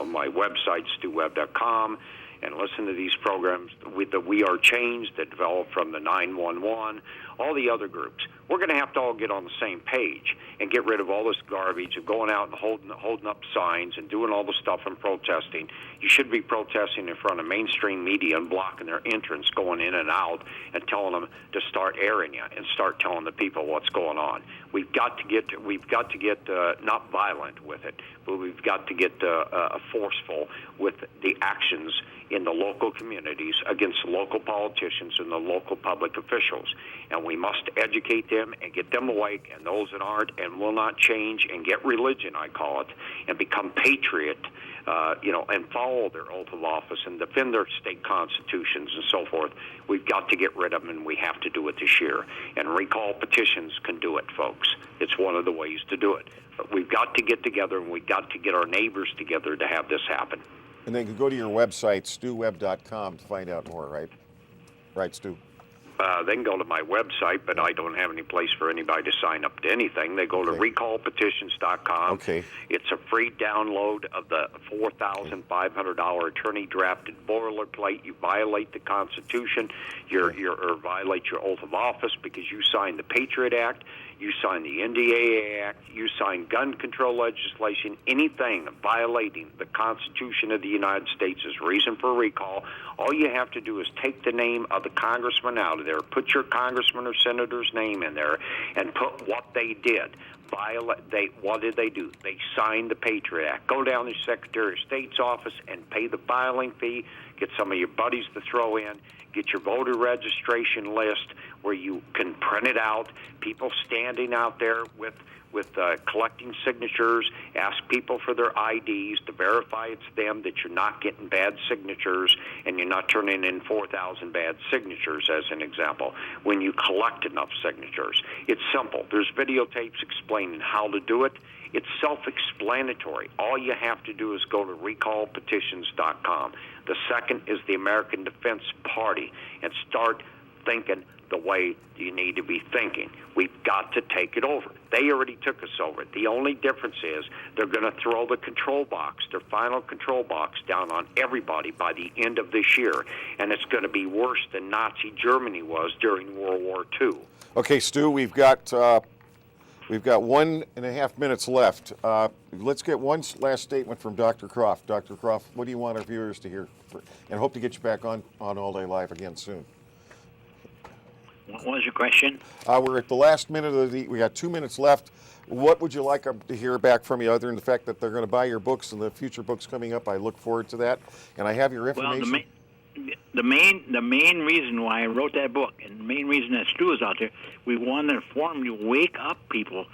my website, StewWebb.com, and listen to these programs, the We Are Change that developed from the 911, all the other groups. We're going to have to all get on the same page and get rid of all this garbage of going out and holding up signs and doing all the stuff and protesting. You should be protesting in front of mainstream media and blocking their entrance going in and out and telling them to start airing you and start telling the people what's going on. We've got to get not violent with it, but we've got to get forceful with the actions in the local communities against the local politicians and the local public officials. And we must educate them and get them awake, and those that aren't and will not change, and get religion, I call it, and become patriot, and follow their oath of office and defend their state constitutions and so forth. We've got to get rid of them, and we have to do it this year. And recall petitions can do it, folks. It's one of the ways to do it. But we've got to get together, and we've got to get our neighbors together to have this happen. And they can go to your website, StewWebb.com, to find out more, right? Right, Stu? They can go to my website, but I don't have any place for anybody to sign up to anything. They go to recallpetitions.com. Okay. It's a free download of the $4,500 attorney-drafted boilerplate. You violate the Constitution. You violate your oath of office because you signed the Patriot Act. You signed the NDAA Act. You signed gun control legislation. Anything violating the Constitution of the United States is reason for recall. All you have to do is take the name of the congressman out of there, put your congressman or senator's name in there, and put what they did. What did they do? They signed the Patriot Act. Go down to the Secretary of State's office and pay the filing fee. Get some of your buddies to throw in. Get your voter registration list where you can print it out. People standing out there with collecting signatures. Ask people for their IDs to verify it's them, that you're not getting bad signatures and you're not turning in 4,000 bad signatures, as an example, when you collect enough signatures. It's simple. There's videotapes explaining how to do it. It's self-explanatory. All you have to do is go to recallpetitions.com. The second is the American Defense Party, and start thinking the way you need to be thinking. We've got to take it over. They already took us over. The only difference is they're going to throw the control box, their final control box, down on everybody by the end of this year, and it's going to be worse than Nazi Germany was during World War II. Okay, Stu, we've got 1.5 minutes left. Let's get one last statement from Dr. Croft. Dr. Croft, what do you want our viewers to hear? And hope to get you back on All Day Live again soon. What was your question? We're at the last minute of we got 2 minutes left. What would you like to hear back from you, other than the fact that they're going to buy your books and the future books coming up? I look forward to that. And I have your information. Well, the main reason why I wrote that book, and the main reason that Stu is out there, we want to inform you, wake up, people.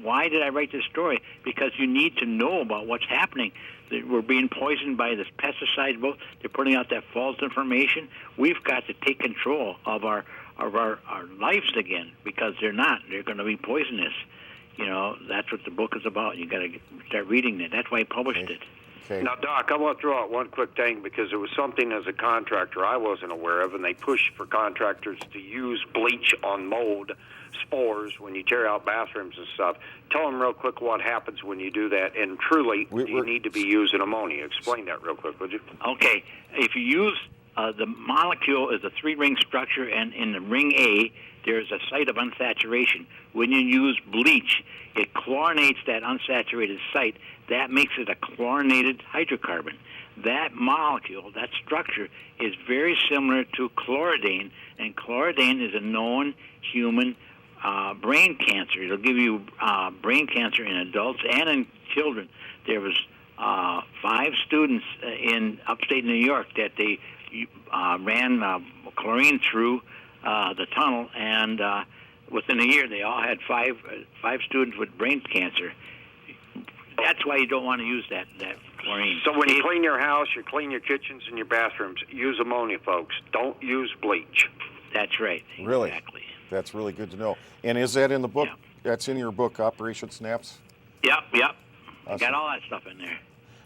Why did I write this story? Because you need to know about what's happening. That we're being poisoned by this pesticide. They're putting out that false information. We've got to take control of our lives again, because they're not. They're going to be poisonous. You know, that's what the book is about. You got to start reading it. That's why I published it. Okay. Now, Doc, I want to throw out one quick thing, because it was something as a contractor I wasn't aware of, and they push for contractors to use bleach on mold spores when you tear out bathrooms and stuff. Tell them real quick what happens when you do that, and truly, you need to be using ammonia. Explain that real quick, would you? Okay. If you use the molecule is a 3-ring structure, and in the ring A, there's a site of unsaturation. When you use bleach, it chlorinates that unsaturated site. That makes it a chlorinated hydrocarbon. That molecule, that structure, is very similar to chloridane, and chloridane is a known human brain cancer. It'll give you brain cancer in adults and in children. There was 5 students in upstate New York that they ran chlorine through the tunnel, and within a year they all had 5 students with brain cancer. That's why you don't want to use that chlorine. So when you clean your house, you clean your kitchens and your bathrooms, use ammonia, folks. Don't use bleach. That's right. Really? Exactly. That's really good to know. And is that in the book? Yeah. That's in your book, Operation-Synapse? Yep. Awesome. I got all that stuff in there.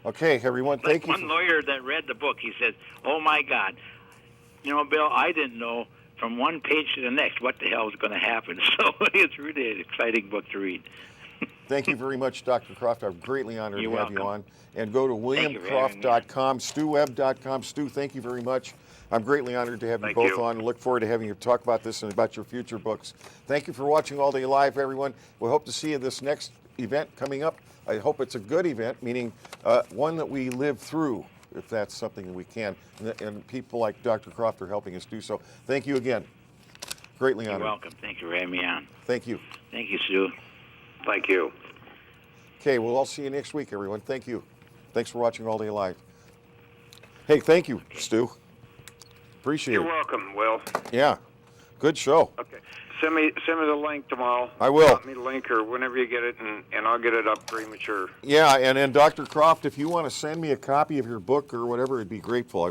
Okay, everyone, thank you. One lawyer that read the book, he said, "Oh my God, you know, Bill, I didn't know from one page to the next what the hell was going to happen." So it's really an exciting book to read. Thank you very much, Dr. Croft. I'm greatly honored You're to have you welcome. on. And go to WilliamCroft.com, StewWebb.com. Stu, thank you very much. I'm greatly honored to have you both on. Look forward to having you talk about this and about your future books. Thank you for watching All Day Live, everyone. We hope to see you this next event coming up. I hope it's a good event, meaning one that we live through, if that's something that we can. And people like Dr. Croft are helping us do so. Thank you again. Greatly honored. You're welcome. Thank you for having me on. Thank you. Thank you, Stu. Thank you. Okay, well, I'll see you next week, everyone. Thank you. Thanks for watching All Day Live. Hey, thank you, Stu. Appreciate You're it. welcome, Will. Yeah, good show. Okay. Send me the link tomorrow. I will. Send me the link or whenever you get it, and I'll get it up premature. Yeah, and then Dr. Croft, if you want to send me a copy of your book or whatever, I'd be grateful.